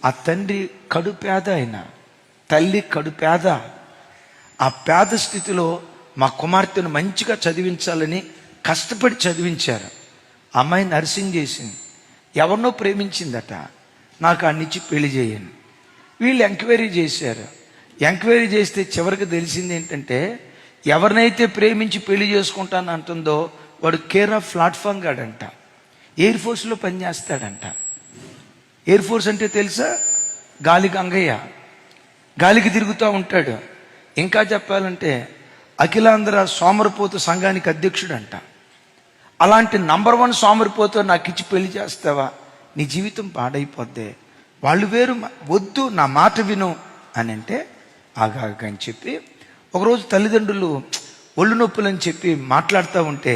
ఆ తండ్రి కడు పేద అయిన, తల్లి కడు పేద. ఆ పేద స్థితిలో మా కుమార్తెను మంచిగా చదివించాలని కష్టపడి చదివించారు. అమ్మాయి నర్సింగ్ చేసింది, ఎవరినో ప్రేమించిందట, నాకు అన్నిచ్చి పెళ్లి చేయను. వీళ్ళు ఎంక్వైరీ చేశారు. ఎంక్వైరీ చేస్తే చివరికి తెలిసింది ఏంటంటే, ఎవరినైతే ప్రేమించి పెళ్లి చేసుకుంటాను అంటుందో వాడు కేర్ ఆఫ్ ప్లాట్ఫామ్ గాడంట, ఎయిర్ ఫోర్స్లో పనిచేస్తాడంట. ఎయిర్ ఫోర్స్ అంటే తెలుసా? గాలి గంగయ్య, గాలికి తిరుగుతూ ఉంటాడు. ఇంకా చెప్పాలంటే అఖిలాంధ్ర సోమరిపోతు సంఘానికి అధ్యక్షుడంట. అలాంటి నంబర్ 1 సోమరిపోతు నాకు ఇచ్చి పెళ్లి చేస్తావా, నీ జీవితం పాడైపోద్ది, వాళ్ళు వేరు, వద్దు, నా మాట విను అని అంటే ఆగాక అని చెప్పి ఒకరోజు తల్లిదండ్రులు ఒళ్ళు నొప్పులని చెప్పి మాట్లాడుతూ ఉంటే,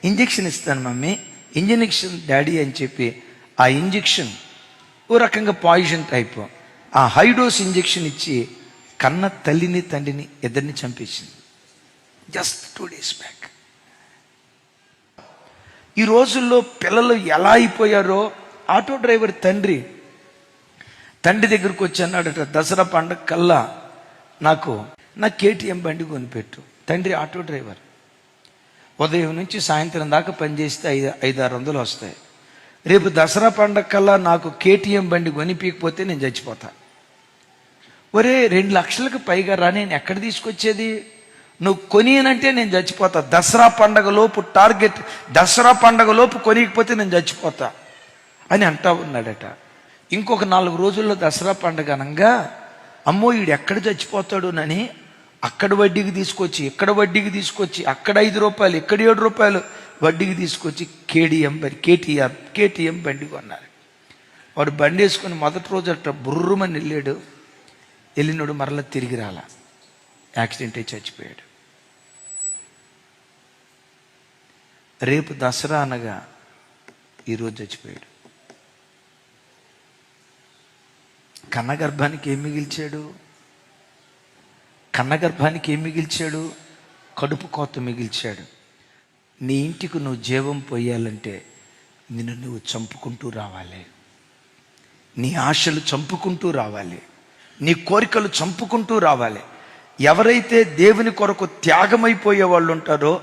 ఇంజెక్షన్ ఇస్తాను మమ్మీ, ఇంజెక్షన్ డాడీ అని చెప్పి ఆ ఇంజెక్షన్ ఓ రకంగా పాయిజన్ టైప్, ఆ హైడోస్ ఇంజెక్షన్ ఇచ్చి కన్న తల్లిని తండ్రిని ఇద్దరిని చంపేసింది. Just 2 days back. ఈ రోజుల్లో పిల్లలు ఎలా అయిపోయారో, ఆటో డ్రైవర్ తండ్రి దగ్గరకు వచ్చి అన్నాడట, దసరా పండగ కల్లా నాకు KTM బండి కొనిపెట్టు. తండ్రి ఆటో డ్రైవర్, ఉదయం నుంచి సాయంత్రం దాకా పనిచేస్తే 500-600 వస్తాయి. రేపు దసరా పండగ కల్లా నాకు KTM బండి కొనిపీకపోతే నేను చచ్చిపోతా. ఒరే 2 లక్షలకు పైగా రా, నేను ఎక్కడ తీసుకొచ్చేది, నువ్వు కొనియనంటే నేను చచ్చిపోతా. దసరా పండగ లోపు టార్గెట్, దసరా పండగ లోపు కొనియకపోతే నేను చచ్చిపోతా అని అంటా ఉన్నాడట. ఇంకొక 4 రోజుల్లో దసరా పండగ అనగా, అమ్మో ఈడు ఎక్కడ చచ్చిపోతాడునని అక్కడ వడ్డీకి తీసుకొచ్చి, ఇక్కడ వడ్డీకి తీసుకొచ్చి, అక్కడ 5 రూపాయలు, ఇక్కడ 7 రూపాయలు వడ్డీకి తీసుకొచ్చి KTM బండి కొన్నారు. వాడు బండి వేసుకొని మొదటి రోజు అట్ట బుర్రుమని వెళ్ళినాడు, మరలా తిరిగి రాల, యాక్సిడెంట్ అయి చచ్చిపోయాడు. రేపు దసరా అనగా ఈరోజు చచ్చిపోయాడు. కన్నగర్భానికి ఏం మిగిల్చాడు? కడుపు కోత మిగిల్చాడు. నీ ఇంటికి నువ్వు జీవం పోయాలంటే నిన్ను నువ్వు చంపుకుంటూ రావాలి, నీ ఆశలు చంపుకుంటూ రావాలి, నీ కోరికలు చంపుకుంటూ రావాలి. ఎవరైతే దేవుని కొరకు త్యాగమైపోయే వాళ్ళు ఉంటారో,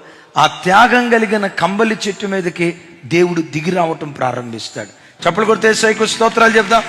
ఆ త్యాగం కలిగిన కంబలి చెట్టు మీదకి దేవుడు దిగి రావటం ప్రారంభిస్తాడు. చప్పలు కొడితే యేసయ్యకు స్తోత్రాలు చెప్దాం.